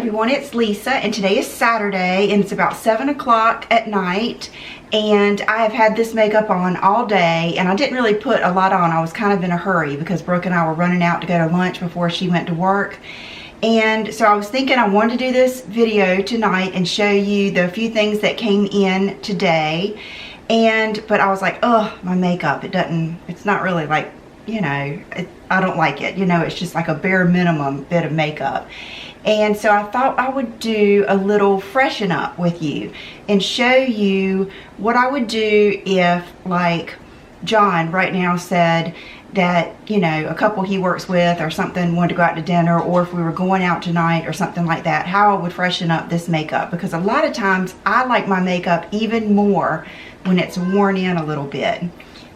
everyone, it's Lisa, and today is Saturday, and it's about 7 o'clock at night, and I have had this makeup on all day, and I didn't really put a lot on. I was kind of in a hurry because Brooke and I were running out to go to lunch before she went to work. And so I was thinking I wanted to do this video tonight and show you the few things that came in today. But I was like, oh, my makeup, it's not really like, you know, I don't like it. You know, it's just like a bare minimum bit of makeup. And so I thought I would do a little freshen up with you and show you what I would do if, like, John right now said that, you know, a couple he works with or something wanted to go out to dinner, or if we were going out tonight or something like that, how I would freshen up this makeup. Because a lot of times I like my makeup even more when it's worn in a little bit.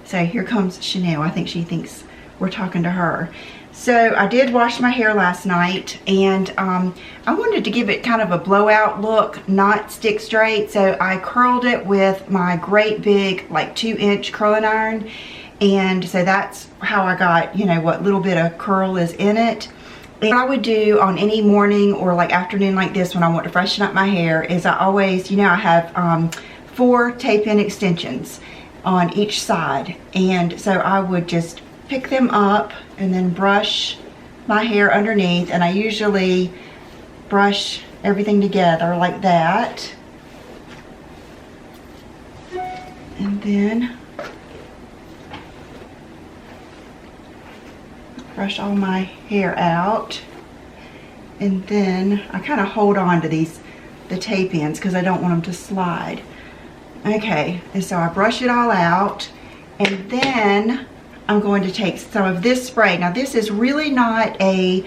So here comes Chanel. I think she thinks we're talking to her. So I did wash my hair last night, and I wanted to give it kind of a blowout look, not stick straight. So I curled it with my great big, like 2-inch curling iron. And so that's how I got, you know, what little bit of curl is in it. And what I would do on any morning or like afternoon like this when I want to freshen up my hair is I always, you know, I have 4 tape-in extensions on each side. And so I would just pick them up and then brush my hair underneath, and I usually brush everything together like that, and then brush all my hair out, and then I kind of hold on to the tape ends because I don't want them to slide. Okay, and so I brush it all out, and then I'm going to take some of this spray. Now this is really not a,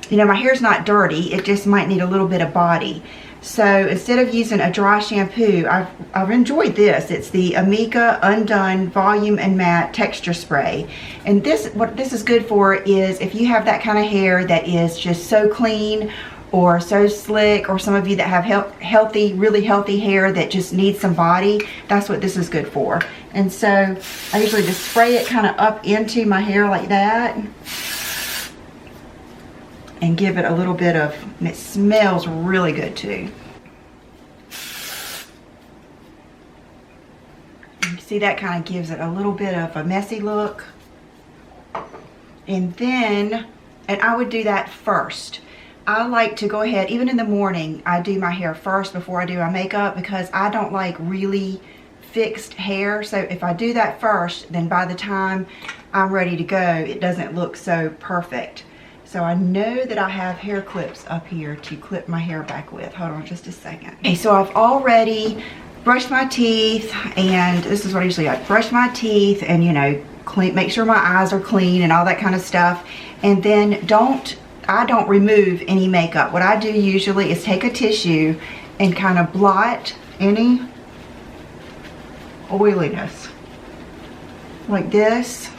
you know, my hair's not dirty. It just might need a little bit of body. So instead of using a dry shampoo, I've enjoyed this. It's the Amika Undone Volume and Matte Texture Spray. And what this is good for is if you have that kind of hair that is just so clean or so slick, or some of you that have really healthy hair that just needs some body, that's what this is good for. And so I usually just spray it kind of up into my hair like that and give it a little bit of, and it smells really good too. You see, that kind of gives it a little bit of a messy look. And I would do that first. I like to go ahead, even in the morning, I do my hair first before I do my makeup because I don't like really fixed hair. So if I do that first, then by the time I'm ready to go, it doesn't look so perfect. So I know that I have hair clips up here to clip my hair back with. Hold on just a second. Okay, so I've already brushed my teeth, and this is what I usually like. Brush my teeth and, you know, make sure my eyes are clean and all that kind of stuff. And then I don't remove any makeup. What I do usually is take a tissue and kind of blot any oiliness like this,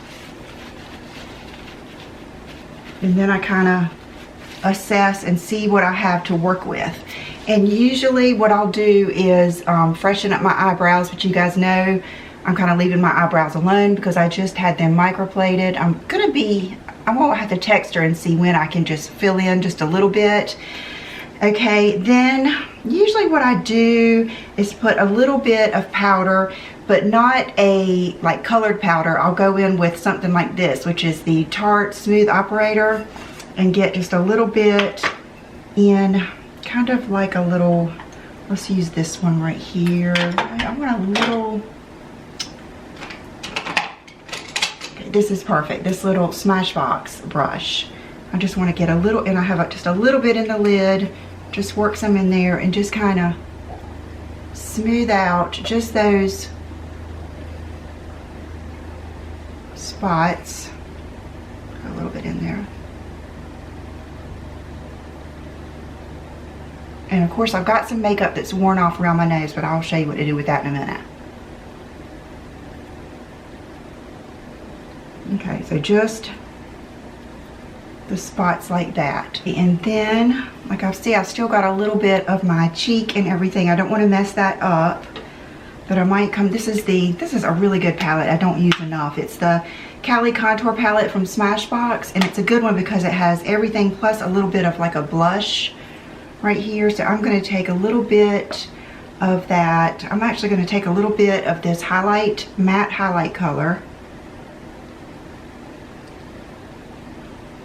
and then I kind of assess and see what I have to work with. And usually what I'll do is freshen up my eyebrows, but you guys know I'm kind of leaving my eyebrows alone because I just had them microplated. I won't have to text her and see when I can just fill in just a little bit. Okay, then usually what I do is put a little bit of powder, but not a like colored powder. I'll go in with something like this, which is the Tarte Smooth Operator, and get just a little bit in, kind of like a little, let's use this one right here. I want a little, this is perfect, this little Smashbox brush. I just want to get a little, and I have just a little bit in the lid, just work some in there and just kind of smooth out just those spots. Got a little bit in there. And of course I've got some makeup that's worn off around my nose, but I'll show you what to do with that in a minute. Okay, so just the spots like that. And then, like I see, I've still got a little bit of my cheek and everything. I don't want to mess that up, but I might come, this is a really good palette I don't use enough. It's the Cali Contour palette from Smashbox, and it's a good one because it has everything plus a little bit of like a blush right here. So I'm going to take a little bit of that. I'm actually going to take a little bit of this matte highlight color.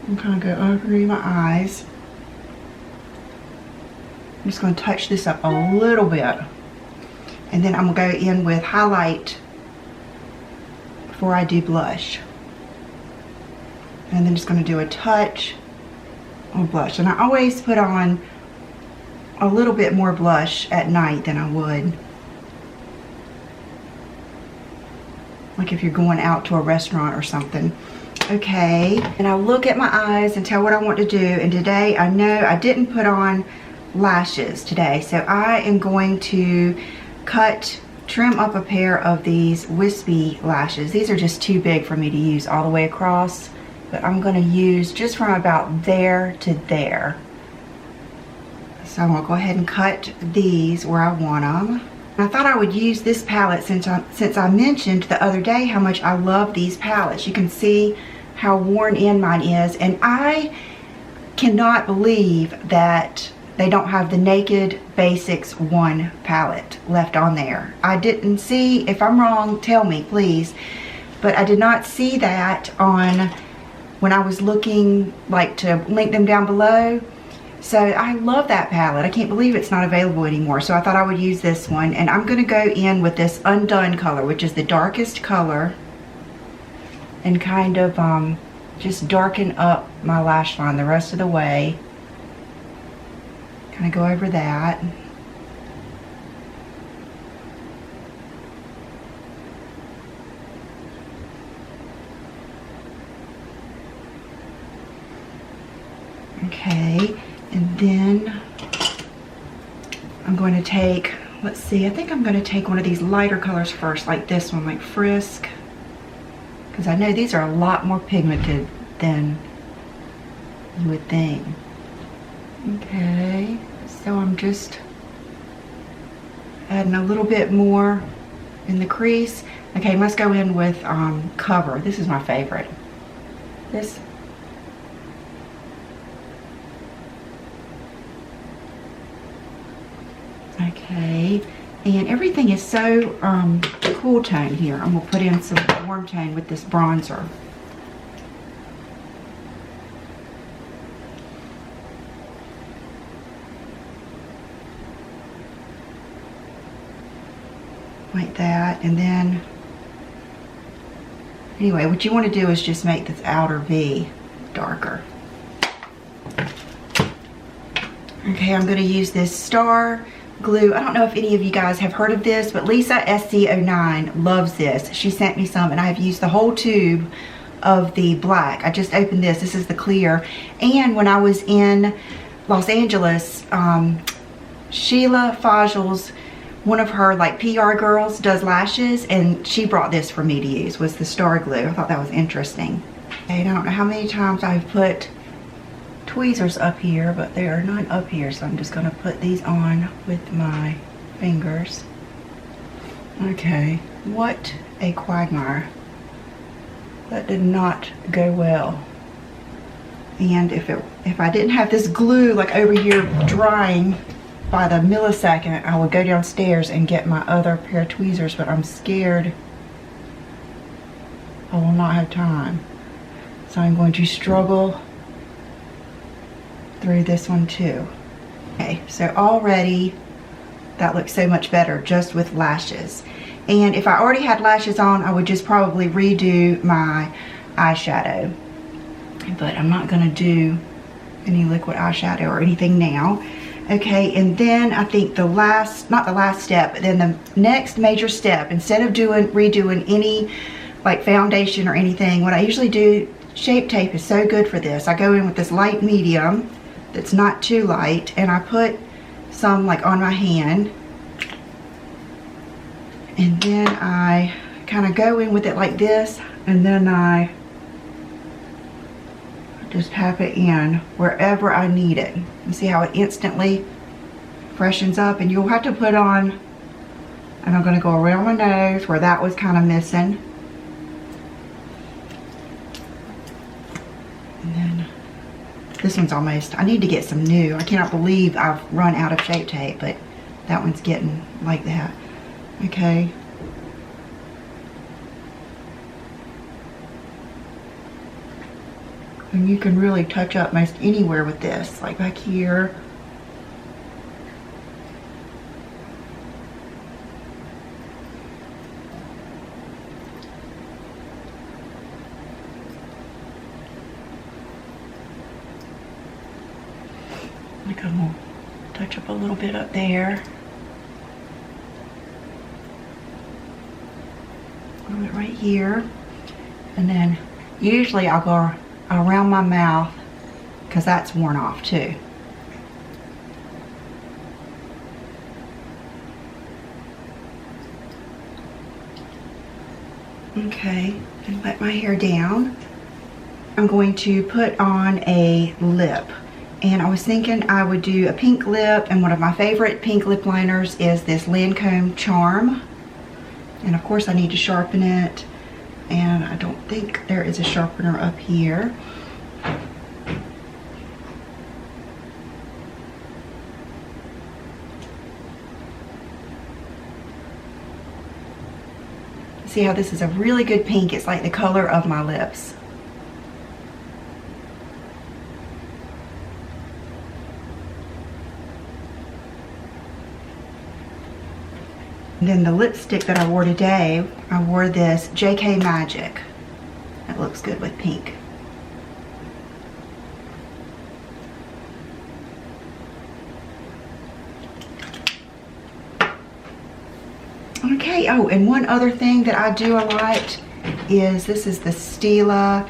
I'm kind of go over my eyes. I'm just going to touch this up a little bit. And then I'm going to go in with highlight before I do blush. And then just going to do a touch of blush. And I always put on a little bit more blush at night than I would like if you're going out to a restaurant or something. Okay, and I look at my eyes and tell what I want to do. And today I know I didn't put on lashes today, so I am going to trim up a pair of these wispy lashes. These are just too big for me to use all the way across, but I'm going to use just from about there to there. So I'm going to go ahead and cut these where I want them. I thought I would use this palette since I mentioned the other day how much I love these palettes. You can see how worn in mine is, and I cannot believe that they don't have the Naked Basics 1 palette left on there. I didn't see, if I'm wrong, tell me please, but I did not see that on when I was looking, like, to link them down below. So I love that palette. I can't believe it's not available anymore. So I thought I would use this one, and I'm going to go in with this Undone color, which is the darkest color, and kind of just darken up my lash line the rest of the way. Kind of go over that. Okay, and then I'm going to take, let's see, I think I'm going to take one of these lighter colors first, like this one, like Frisk, because I know these are a lot more pigmented than you would think. Okay, so I'm just adding a little bit more in the crease. Okay, let's go in with Cover. This is my favorite. This. Okay, and everything is so cool tone here. I'm going to put in some warm tone with this bronzer. Like that, and then anyway, what you want to do is just make this outer V darker. Okay, I'm going to use this Star glue. I don't know if any of you guys have heard of this, but Lisa SC09 loves this. She sent me some, and I have used the whole tube of the black. I just opened this. This is the clear. And when I was in Los Angeles, Sheila Fajel's, one of her like PR girls, does lashes, and she brought this for me to use, was the Star glue. I thought that was interesting. Okay, I don't know how many times I've put tweezers up here, but there are none up here, so I'm just going to put these on with my fingers. Okay, what a quagmire. That did not go well. And if I didn't have this glue like over here drying by the millisecond, I would go downstairs and get my other pair of tweezers, but I'm scared I will not have time. So I'm going to struggle through this one too. Okay, so already that looks so much better just with lashes. And if I already had lashes on, I would just probably redo my eyeshadow. But I'm not going to do any liquid eyeshadow or anything now. Okay, and then I think the last, not the last step, but then the next major step, instead of redoing any like foundation or anything, what I usually do, Shape Tape is so good for this. I go in with this light medium that's not too light, and I put some like on my hand, and then I kind of go in with it like this, and then I just tap it in wherever I need it. You see how it instantly freshens up? And you'll have to put on, and I'm going to go around my nose where that was kind of missing, and then This one's almost, I need to get some new. I cannot believe I've run out of Shape Tape, but that one's getting like that. Okay. And you can really touch up most anywhere with this, like back here. Like I'm gonna touch up a little bit up there. A little bit right here. And then usually I'll go around my mouth because that's worn off too. Okay, and let my hair down. I'm going to put on a lip. And I was thinking I would do a pink lip, and one of my favorite pink lip liners is this Lancome Charm. And of course I need to sharpen it, and I don't think there is a sharpener up here. See how this is a really good pink? It's like the color of my lips. And then the lipstick that I wore today, I wore this JK Magic. It looks good with pink. Okay, oh, and one other thing that I do a lot is, this is the Stila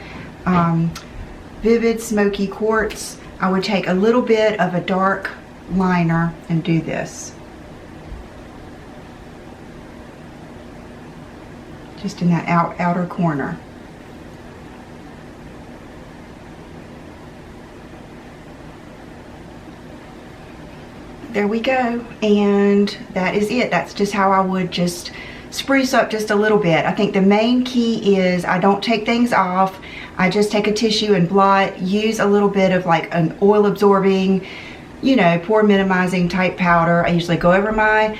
Vivid Smoky Quartz. I would take a little bit of a dark liner and do this. Just in that outer corner. There we go, and that is it. That's just how I would just spruce up just a little bit. I think the main key is I don't take things off. I just take a tissue and blot, use a little bit of like an oil absorbing, you know, pore minimizing type powder. I usually go over my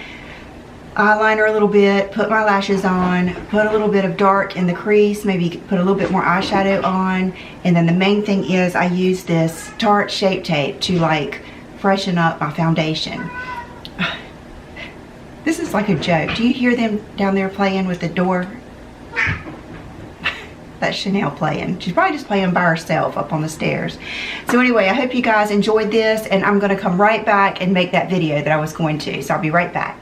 eyeliner a little bit, put my lashes on, put a little bit of dark in the crease, maybe put a little bit more eyeshadow on, and then the main thing is I use this Tarte Shape Tape to like freshen up my foundation. This is like a joke. Do you hear them down there playing with the door? That's Chanel playing. She's probably just playing by herself up on the stairs. So anyway, I hope you guys enjoyed this, and I'm going to come right back and make that video that I was going to. So I'll be right back.